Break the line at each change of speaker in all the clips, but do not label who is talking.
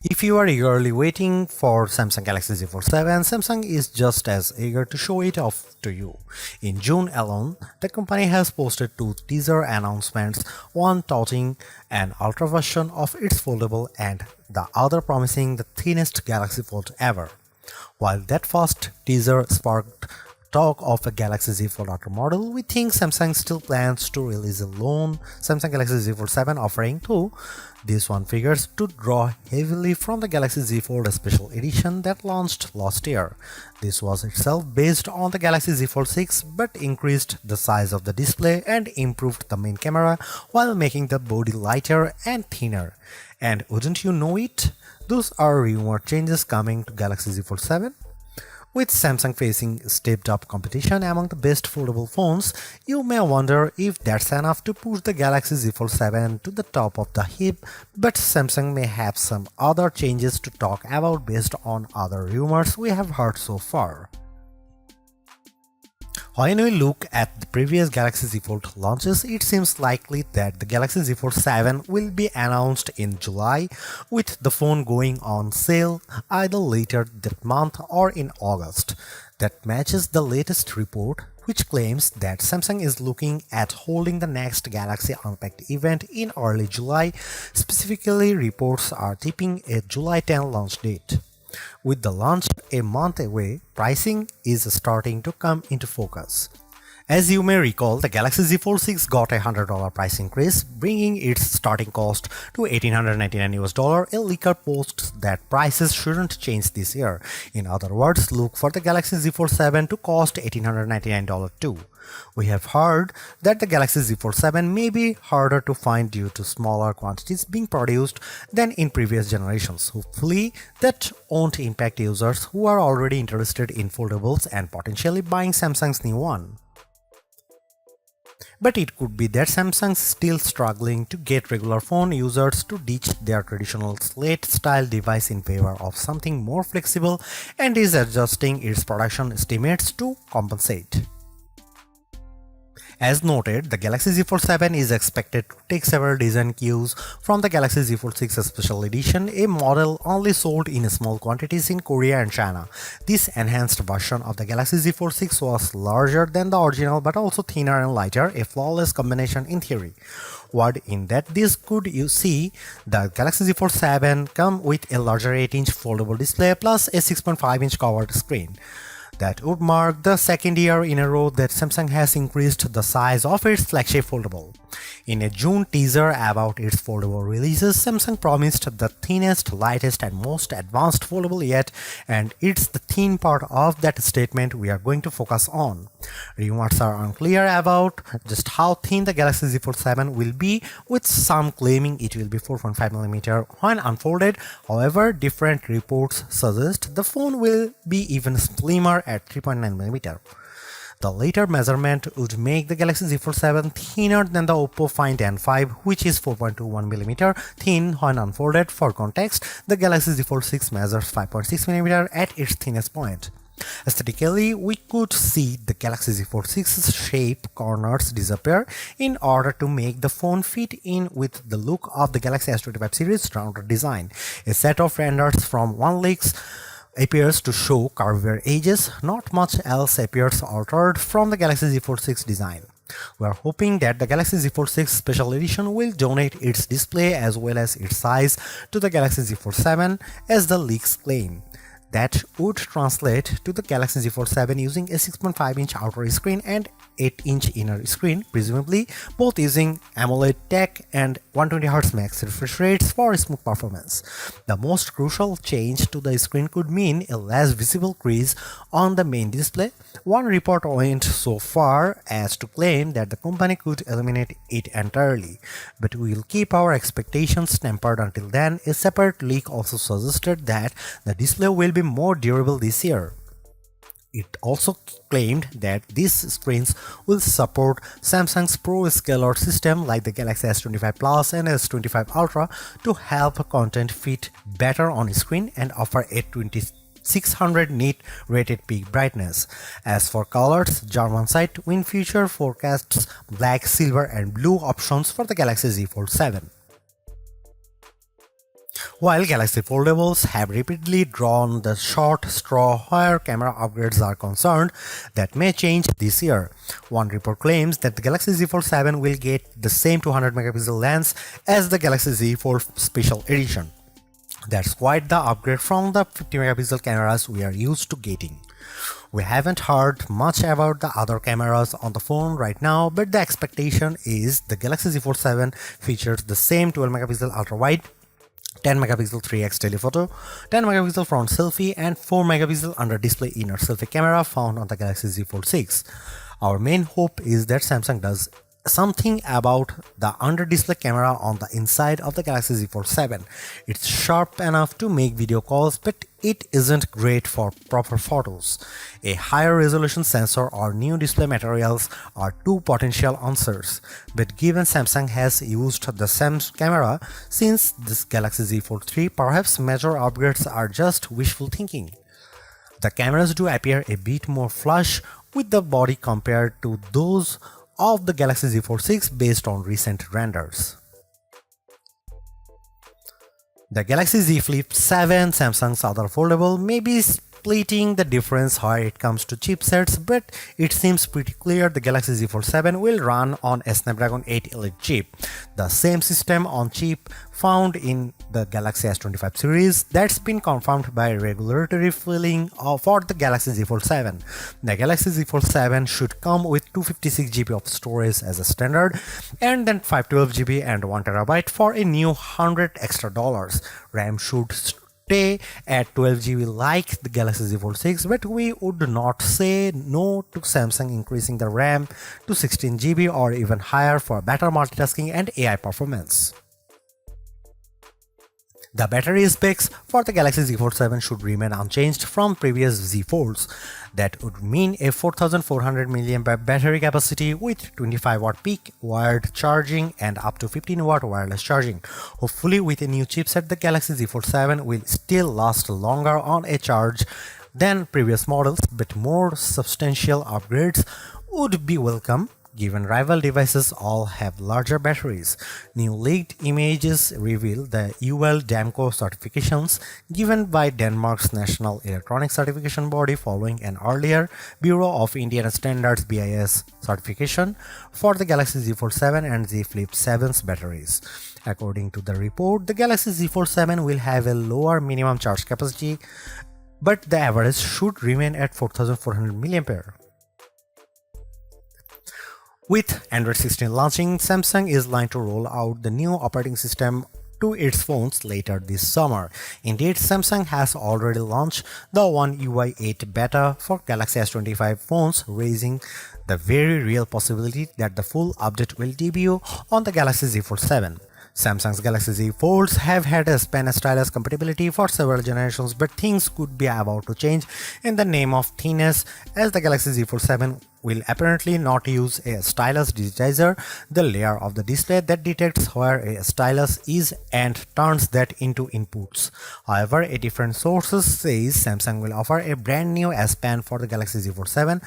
If you are eagerly waiting for Samsung Galaxy Z Fold 7, Samsung is just as eager to show it off to you. In June alone, the company has posted two teaser announcements, one touting an ultra version of its foldable and the other promising the thinnest Galaxy Fold ever. While that first teaser sparked talk of a Galaxy Z Fold Ultra model, we think Samsung still plans to release a lone Samsung Galaxy Z Fold 7 offering too. This one figures to draw heavily from the Galaxy Z Fold Special Edition that launched last year. This was itself based on the Galaxy Z Fold 6 but increased the size of the display and improved the main camera while making the body lighter and thinner. And wouldn't you know it? Those are rumored changes coming to Galaxy Z Fold 7. With Samsung facing stepped-up competition among the best foldable phones, you may wonder if that's enough to push the Galaxy Z Fold 7 to the top of the heap, but Samsung may have some other changes to talk about based on other rumors we have heard so far. When we look at the previous Galaxy Z Fold launches, it seems likely that the Galaxy Z Fold 7 will be announced in July, with the phone going on sale either later that month or in August. That matches the latest report, which claims that Samsung is looking at holding the next Galaxy Unpacked event in early July. Specifically, reports are tipping a July 10 launch date. With the launch a month away, pricing is starting to come into focus. As you may recall, the Galaxy Z Fold 6 got a $100 price increase, bringing its starting cost to $1,899. A leaker posts that prices shouldn't change this year. In other words, look for the Galaxy Z Fold 7 to cost $1,899 too. We have heard that the Galaxy Z Fold 7 may be harder to find due to smaller quantities being produced than in previous generations. Hopefully, that won't impact users who are already interested in foldables and potentially buying Samsung's new one. But it could be that Samsung's still struggling to get regular phone users to ditch their traditional slate-style device in favor of something more flexible and is adjusting its production estimates to compensate. As noted, the Galaxy Z Fold 7 is expected to take several design cues from the Galaxy Z Fold 6 Special Edition, a model only sold in small quantities in Korea and China. This enhanced version of the Galaxy Z Fold 6 was larger than the original but also thinner and lighter, a flawless combination in theory. What in that this could you see the Galaxy Z Fold 7 come with a larger 8-inch foldable display plus a 6.5-inch covered screen. That would mark the second year in a row that Samsung has increased the size of its flagship foldable. In a June teaser about its foldable releases, Samsung promised the thinnest, lightest and most advanced foldable yet, and it's the thin part of that statement we are going to focus on. Rumors are unclear about just how thin the Galaxy Z Fold 7 will be, with some claiming it will be 4.5mm when unfolded. However, different reports suggest the phone will be even slimmer at 3.9mm. The later measurement would make the Galaxy Z Fold 7 thinner than the Oppo Find N5, which is 4.21mm thin when unfolded. For context, the Galaxy Z Fold 6 measures 5.6mm at its thinnest point. Aesthetically, we could see the Galaxy Z Fold 6's shape corners disappear in order to make the phone fit in with the look of the Galaxy S25 series rounded design. A set of renders from OneLeaks appears to show curvier edges. Not much else appears altered from the Galaxy Z Fold 6 design. We are hoping that the Galaxy Z Fold 6 Special Edition will donate its display as well as its size to the Galaxy Z Fold 7 as the leaks claim. That would translate to the Galaxy Z Fold 7 using a 6.5-inch outer screen and 8-inch inner screen, presumably both using AMOLED tech and 120Hz max refresh rates for smooth performance. The most crucial change to the screen could mean a less visible crease on the main display. One report went so far as to claim that the company could eliminate it entirely, but we will keep our expectations tempered until then. A separate leak also suggested that the display will be more durable this year. It also claimed that these screens will support Samsung's Pro Scalar system like the Galaxy S25 Plus and S25 Ultra to help content fit better on screen and offer a 2600 nit rated peak brightness. As for colors, German site WinFuture forecasts black, silver and blue options for the Galaxy Z Fold 7. While Galaxy Foldables have repeatedly drawn the short straw where camera upgrades are concerned, that may change this year. One report claims that the Galaxy Z Fold 7 will get the same 200 megapixel lens as the Galaxy Z Fold Special Edition. That's quite the upgrade from the 50 megapixel cameras we are used to getting. We haven't heard much about the other cameras on the phone right now, but the expectation is the Galaxy Z Fold 7 features the same 12 megapixel ultra-wide, 10 megapixel 3x telephoto, 10 megapixel front selfie, and 4 megapixel under display inner selfie camera found on the Galaxy Z Fold 6. Our main hope is that Samsung does something about the under display camera on the inside of the Galaxy Z Fold 7. It's sharp enough to make video calls, but it isn't great for proper photos. A higher resolution sensor or new display materials are two potential answers, but given Samsung has used the same camera since this Galaxy Z Fold 3, perhaps major upgrades are just wishful thinking. The cameras do appear a bit more flush with the body compared to those of the Galaxy Z Fold 6 based on recent renders. The Galaxy Z Flip 7, Samsung's other foldable, may be splitting the difference where it comes to chipsets, but it seems pretty clear the Galaxy Z Fold 7 will run on a Snapdragon 8 Elite chip, the same system on chip found in the Galaxy S25 series that's been confirmed by regulatory filing for the Galaxy Z Fold 7. The Galaxy Z Fold 7 should come with 256 GB of storage as a standard, and then 512 GB and 1 TB for a new $100 extra. RAM should stay at 12 GB like the Galaxy Z Fold 6, but we would not say no to Samsung increasing the RAM to 16 GB or even higher for better multitasking and AI performance. The battery specs for the Galaxy Z Fold 7 should remain unchanged from previous Z Folds. That would mean a 4400 mAh battery capacity with 25 watt peak wired charging and up to 15 watt wireless charging. Hopefully, with a new chipset, the Galaxy Z Fold 7 will still last longer on a charge than previous models, but more substantial upgrades would be welcome, given rival devices all have larger batteries. New leaked images reveal the UL Damco certifications given by Denmark's National Electronic Certification Body following an earlier Bureau of Indian Standards BIS certification for the Galaxy Z Fold 7 and Z Flip 7's batteries. According to the report, the Galaxy Z Fold 7 will have a lower minimum charge capacity, but the average should remain at 4400 mAh. With Android 16 launching, Samsung is lined to roll out the new operating system to its phones later this summer. Indeed, Samsung has already launched the One UI 8 beta for Galaxy S25 phones, raising the very real possibility that the full update will debut on the Galaxy Z Fold 7. Samsung's Galaxy Z Folds have had a pen stylus compatibility for several generations, but things could be about to change in the name of thinness, as the Galaxy Z Fold 7 will apparently not use a stylus digitizer, the layer of the display that detects where a stylus is and turns that into inputs. However, a different sources says Samsung will offer a brand new S Pen for the Galaxy Z Fold 7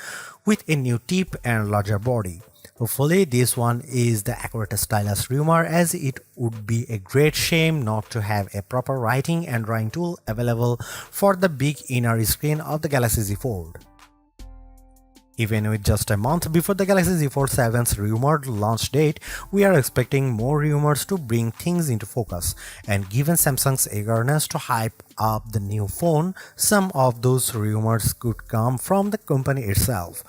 with a new tip and larger body. Hopefully, this one is the accurate stylus rumor, as it would be a great shame not to have a proper writing and drawing tool available for the big inner screen of the Galaxy Z Fold. Even with just a month before the Galaxy Z Fold 7's rumored launch date, we are expecting more rumors to bring things into focus, and given Samsung's eagerness to hype up the new phone, some of those rumors could come from the company itself.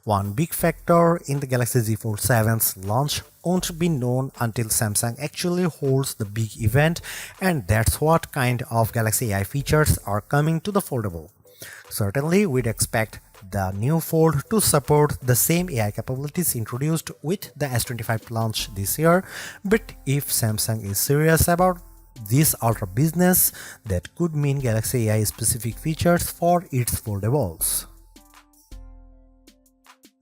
One big factor in the Galaxy Z Fold 7's launch won't be known until Samsung actually holds the big event, and that's what kind of Galaxy AI features are coming to the foldable. Certainly, we'd expect the new Fold to support the same AI capabilities introduced with the S25 launch this year, but if Samsung is serious about this ultra business, that could mean Galaxy AI specific features for its foldables.